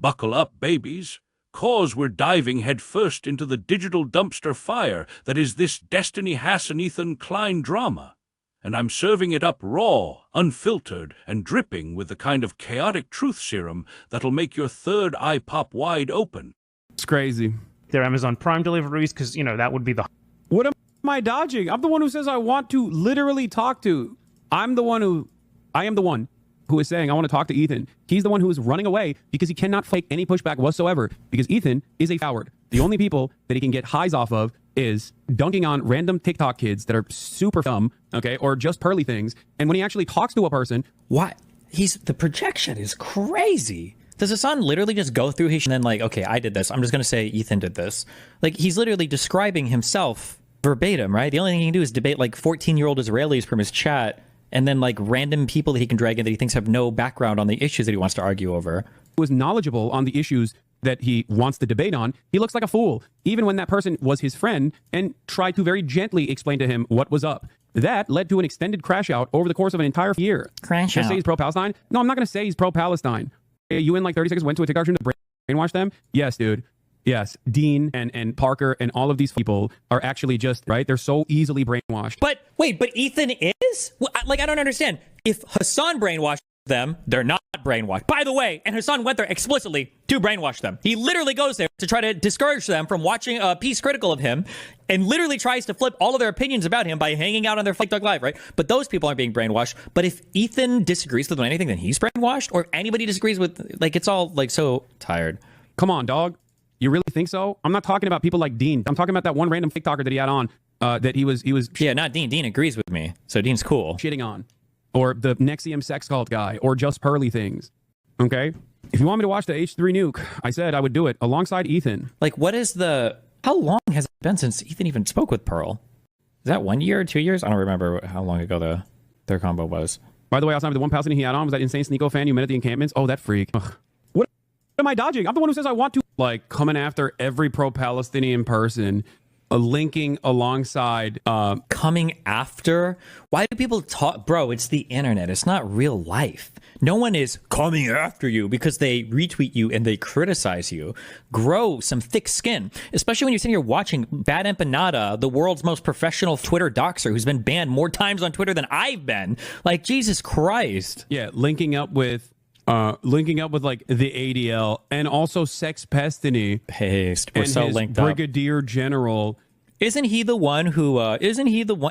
Buckle up, babies, 'cause we're diving headfirst into the digital dumpster fire that is this Destiny Hassan Ethan Klein drama. And I'm serving it up raw, unfiltered, and dripping with the kind of chaotic truth serum that'll make your third eye pop wide open. It's crazy. Their Amazon Prime deliveries, because, you know, that would be the... What am I dodging? I'm the one who says I want to literally talk to. I am the one who is saying I want to talk to Ethan. He's the one who is running away because he cannot fake any pushback whatsoever because Ethan is a coward. The only people that he can get highs off of is dunking on random TikTok kids that are super dumb, okay, or just pearly things. And when he actually talks to a person... What? The projection is crazy. Does Hassan literally just go through his and then like, okay, I did this. I'm just going to say Ethan did this. Like, he's literally describing himself verbatim, right? The only thing he can do is debate like 14-year-old Israelis from his chat and then like random people that he can drag in that he thinks have no background on the issues that he wants to argue over. Was knowledgeable on the issues that he wants to debate on. He looks like a fool, even when that person was his friend and tried to very gently explain to him what was up. That led to an extended crash out over the course of an entire year. Crash out. Say he's pro-Palestine? No, I'm not going to say he's pro-Palestine. You in like 30 seconds went to a TikTok stream to brainwash them? Yes, dude. Yes. Dean and Parker and all of these people are actually just, right? They're so easily brainwashed. But wait, but Ethan is? Well, like, I don't understand. If Hassan brainwashed them, they're not brainwashed. By the way, and Hassan went there explicitly to brainwash them. He literally goes there to try to discourage them from watching a piece critical of him and literally tries to flip all of their opinions about him by hanging out on their TikTok live, right? But those people aren't being brainwashed. But if Ethan disagrees with anything, then he's brainwashed, or anybody disagrees with, like, it's all like so tired. Come on, dog. You really think so? I'm not talking about people like Dean. I'm talking about that one random TikToker that he had on that he was Yeah, not Dean. Dean agrees with me. So Dean's cool. Shitting on. Or the Nexium sex cult guy, or just pearly things. Okay? If you want me to watch the H3 nuke, I said I would do it alongside Ethan. Like, what is how long has it been since Ethan even spoke with Pearl? Is that 1 year or 2 years? I don't remember how long ago their combo was. By the way, outside of the one Palestinian he had on was that insane Sneeko fan you met at the encampments. Oh, that freak. Ugh. What am I dodging? I'm the one who says I want to. Like, coming after every pro-Palestinian person, linking alongside coming after? Why do people talk? Bro, it's the internet. It's not real life. No one is coming after you because they retweet you and they criticize you. Grow some thick skin, especially when you're sitting here watching Bad Empanada, the world's most professional Twitter doxer who's been banned more times on Twitter than I've been. Like, Jesus Christ. Yeah, linking up with like the ADL and also Sex Pestiny. Paste. We're so linked up. Brigadier General. Isn't he the one who,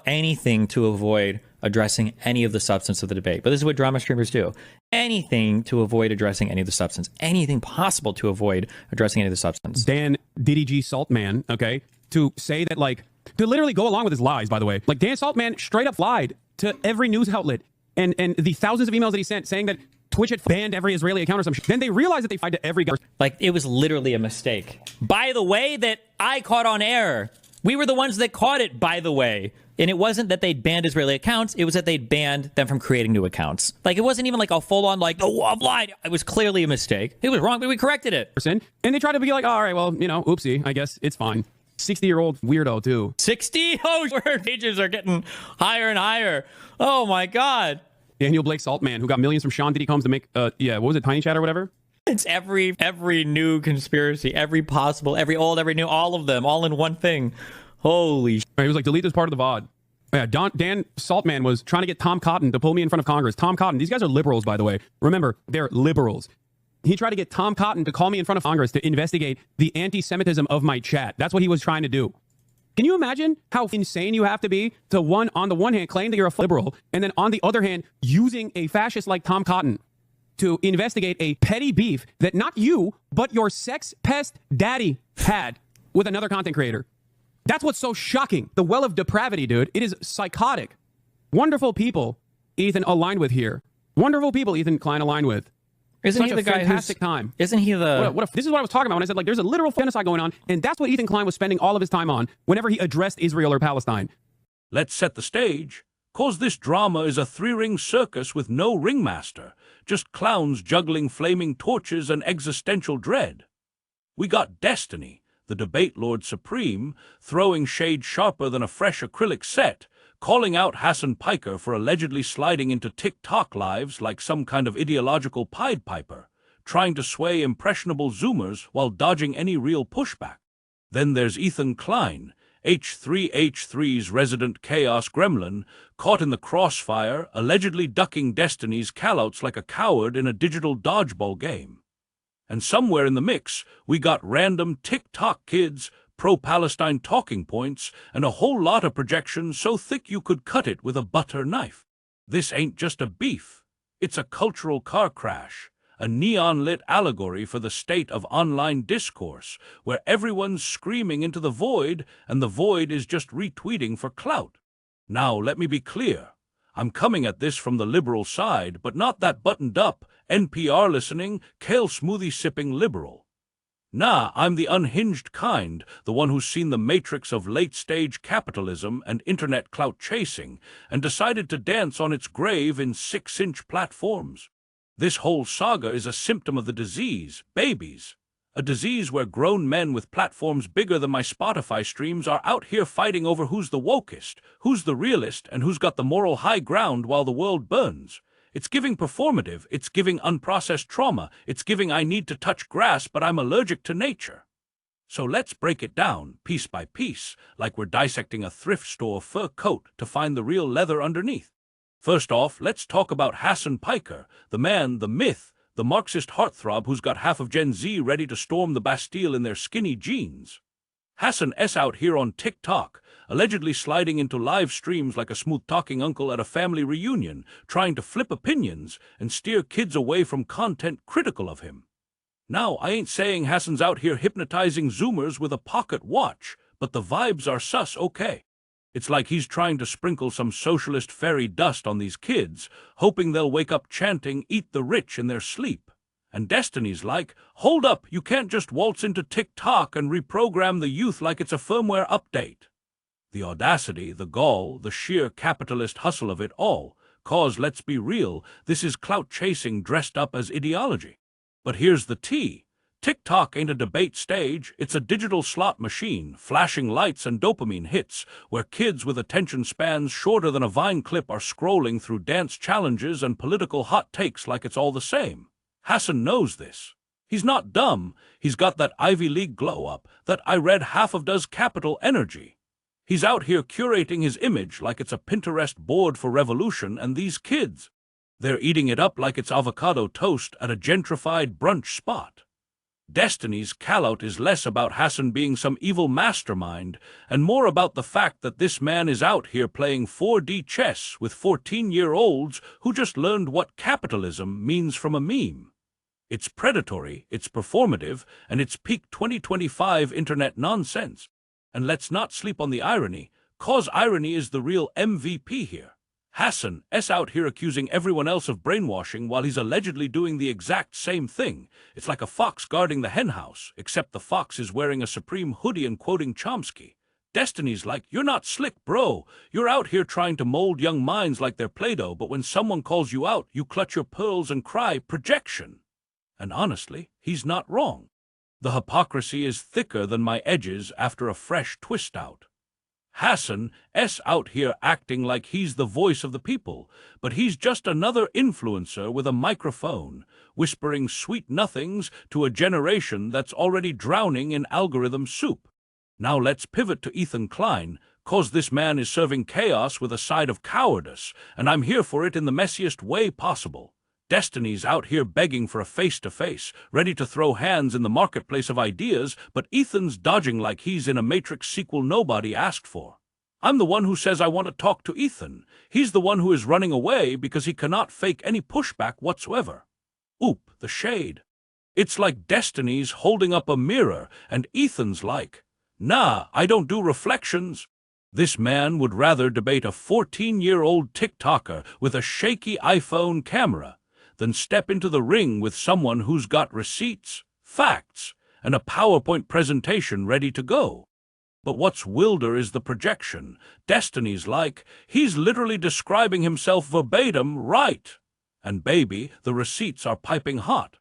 anything to avoid addressing any of the substance of the debate? But this is what drama streamers do. Anything to avoid addressing any of the substance. Anything possible to avoid addressing any of the substance. Dan DDG Saltman, okay, to say that, like, to literally go along with his lies, by the way. Like, Dan Saltman straight up lied to every news outlet and the thousands of emails that he sent saying that Twitch had banned every Israeli account or some shit. Then they realized that they lied to every guy. Like, it was literally a mistake. By the way, that I caught on air. We were the ones that caught it, by the way. And it wasn't that they'd banned Israeli accounts. It was that they'd banned them from creating new accounts. Like, it wasn't even like a full-on, like, oh, I've lied. It was clearly a mistake. It was wrong, but we corrected it. And they tried to be like, oh, all right, well, you know, oopsie, I guess it's fine. 60-year-old weirdo, too. 60? Oh, word pages are getting higher and higher. Oh, my God. Daniel Blake Saltman, who got millions from Sean Diddy Combs to make, what was it, Tiny Chat or whatever? It's every new conspiracy, every possible, every old, every new, all of them, all in one thing. Holy shit. He was like, delete this part of the VOD. Yeah, Dan Saltman was trying to get Tom Cotton to pull me in front of Congress. Tom Cotton, these guys are liberals, by the way. Remember, they're liberals. He tried to get Tom Cotton to call me in front of Congress to investigate the anti-Semitism of my chat. That's what he was trying to do. Can you imagine how insane you have to be to, on the one hand, claim that you're a liberal, and then on the other hand, using a fascist like Tom Cotton to investigate a petty beef that not you, but your sex pest daddy had with another content creator? That's what's so shocking. The well of depravity, dude. It is psychotic. Wonderful people Ethan aligned with here. Wonderful people Ethan Klein aligned with. Isn't Such he the a guy fantastic time? Isn't he the... This is what I was talking about when I said, like, there's a literal genocide going on, and that's what Ethan Klein was spending all of his time on whenever he addressed Israel or Palestine. Let's set the stage, 'cause this drama is a three-ring circus with no ringmaster, just clowns juggling flaming torches and existential dread. We got Destiny, the debate lord supreme, throwing shade sharper than a fresh acrylic set, calling out Hassan Piker for allegedly sliding into TikTok lives like some kind of ideological Pied Piper, trying to sway impressionable Zoomers while dodging any real pushback. Then there's Ethan Klein, H3H3's resident chaos gremlin, caught in the crossfire, allegedly ducking Destiny's callouts like a coward in a digital dodgeball game. And somewhere in the mix, we got random TikTok kids, pro-Palestine talking points, and a whole lot of projections so thick you could cut it with a butter knife. This ain't just a beef. It's a cultural car crash, a neon-lit allegory for the state of online discourse, where everyone's screaming into the void, and the void is just retweeting for clout. Now, let me be clear. I'm coming at this from the liberal side, but not that buttoned-up, NPR-listening, kale smoothie-sipping liberal. Nah, I'm the unhinged kind, the one who's seen the matrix of late-stage capitalism and internet clout-chasing, and decided to dance on its grave in 6-inch platforms. This whole saga is a symptom of the disease, babies. A disease where grown men with platforms bigger than my Spotify streams are out here fighting over who's the wokest, who's the realist, and who's got the moral high ground while the world burns. It's giving performative, it's giving unprocessed trauma, it's giving I need to touch grass but I'm allergic to nature. So let's break it down, piece by piece, like we're dissecting a thrift store fur coat to find the real leather underneath. First off, let's talk about Hassan Piker, the man, the myth, the Marxist heartthrob who's got half of Gen Z ready to storm the Bastille in their skinny jeans. Hassan S. out here on TikTok, allegedly sliding into live streams like a smooth-talking uncle at a family reunion, trying to flip opinions and steer kids away from content critical of him. Now, I ain't saying Hassan's out here hypnotizing Zoomers with a pocket watch, but the vibes are sus okay. It's like he's trying to sprinkle some socialist fairy dust on these kids, hoping they'll wake up chanting, "Eat the rich" in their sleep. And Destiny's like, hold up, you can't just waltz into TikTok and reprogram the youth like it's a firmware update. The audacity, the gall, the sheer capitalist hustle of it all, cause, let's be real, this is clout-chasing dressed up as ideology. But here's the tea. TikTok ain't a debate stage, it's a digital slot machine, flashing lights and dopamine hits, where kids with attention spans shorter than a Vine clip are scrolling through dance challenges and political hot takes like it's all the same. Hassan knows this. He's not dumb. He's got that Ivy League glow-up, that I read half of does capital energy. He's out here curating his image like it's a Pinterest board for revolution, and these kids, they're eating it up like it's avocado toast at a gentrified brunch spot. Destiny's callout is less about Hassan being some evil mastermind, and more about the fact that this man is out here playing 4D chess with 14-year-olds who just learned what capitalism means from a meme. It's predatory, it's performative, and it's peak 2025 internet nonsense. And let's not sleep on the irony, cause irony is the real MVP here. Hassan S. out here accusing everyone else of brainwashing while he's allegedly doing the exact same thing. It's like a fox guarding the henhouse, except the fox is wearing a Supreme hoodie and quoting Chomsky. Destiny's like, you're not slick, bro. You're out here trying to mold young minds like they're Play-Doh, but when someone calls you out, you clutch your pearls and cry, projection. And honestly, he's not wrong. The hypocrisy is thicker than my edges after a fresh twist-out. Hassan S. out here acting like he's the voice of the people, but he's just another influencer with a microphone, whispering sweet nothings to a generation that's already drowning in algorithm soup. Now let's pivot to Ethan Klein, cause this man is serving chaos with a side of cowardice, and I'm here for it in the messiest way possible. Destiny's out here begging for a face-to-face, ready to throw hands in the marketplace of ideas, but Ethan's dodging like he's in a Matrix sequel nobody asked for. I'm the one who says I want to talk to Ethan. He's the one who is running away because he cannot fake any pushback whatsoever. Oop, the shade. It's like Destiny's holding up a mirror, and Ethan's like, nah, I don't do reflections. This man would rather debate a 14-year-old TikToker with a shaky iPhone camera than step into the ring with someone who's got receipts, facts, and a PowerPoint presentation ready to go. But what's wilder is the projection. Destiny's like, he's literally describing himself verbatim right. And baby, the receipts are piping hot.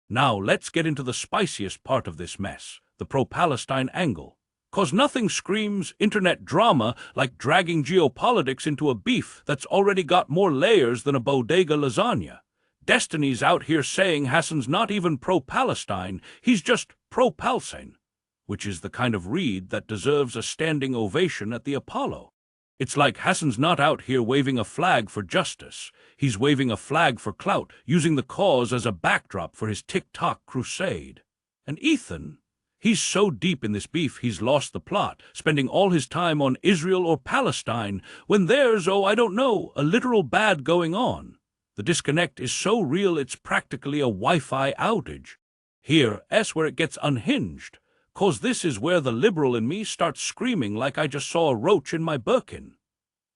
Now let's get into the spiciest part of this mess, the pro-Palestine angle. 'Cause nothing screams internet drama like dragging geopolitics into a beef that's already got more layers than a bodega lasagna. Destiny's out here saying Hassan's not even pro-Palestine, he's just pro-Palestine, which is the kind of read that deserves a standing ovation at the Apollo. It's like Hassan's not out here waving a flag for justice. He's waving a flag for clout, using the cause as a backdrop for his TikTok crusade. And Ethan, he's so deep in this beef he's lost the plot, spending all his time on Israel or Palestine, when there's, oh, I don't know, a literal bad going on. The disconnect is so real it's practically a Wi-Fi outage. Here, where it gets unhinged. 'Cause this is where the liberal in me starts screaming like I just saw a roach in my Birkin.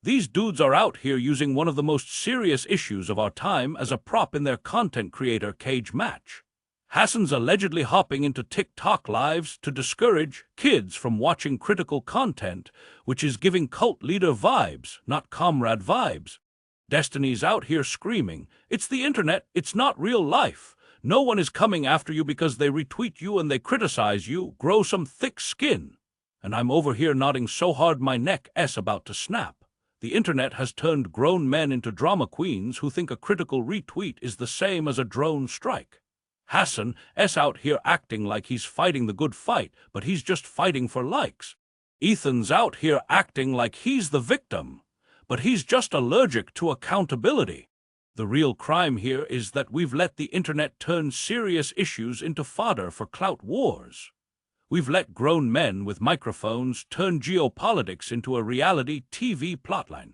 These dudes are out here using one of the most serious issues of our time as a prop in their content creator cage match. Hassan's allegedly hopping into TikTok lives to discourage kids from watching critical content, which is giving cult leader vibes, not comrade vibes. Destiny's out here screaming, "It's the internet, it's not real life. No one is coming after you because they retweet you and they criticize you. Grow some thick skin." And I'm over here nodding so hard my neck's about to snap. The internet has turned grown men into drama queens who think a critical retweet is the same as a drone strike. Hassan's out here acting like he's fighting the good fight, but he's just fighting for likes. Ethan's out here acting like he's the victim, but he's just allergic to accountability. The real crime here is that we've let the internet turn serious issues into fodder for clout wars. We've let grown men with microphones turn geopolitics into a reality TV plotline.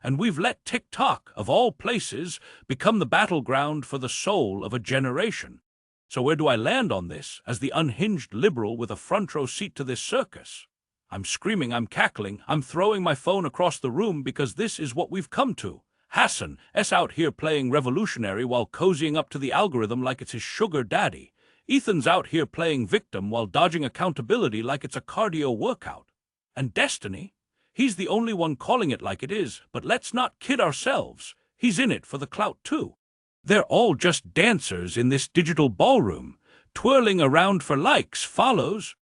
And we've let TikTok, of all places, become the battleground for the soul of a generation. So where do I land on this, as the unhinged liberal with a front row seat to this circus? I'm screaming, I'm cackling, I'm throwing my phone across the room because this is what we've come to. Hassan's out here playing revolutionary while cozying up to the algorithm like it's his sugar daddy. Ethan's out here playing victim while dodging accountability like it's a cardio workout. And Destiny? He's the only one calling it like it is, but let's not kid ourselves. He's in it for the clout too. They're all just dancers in this digital ballroom, twirling around for likes, follows,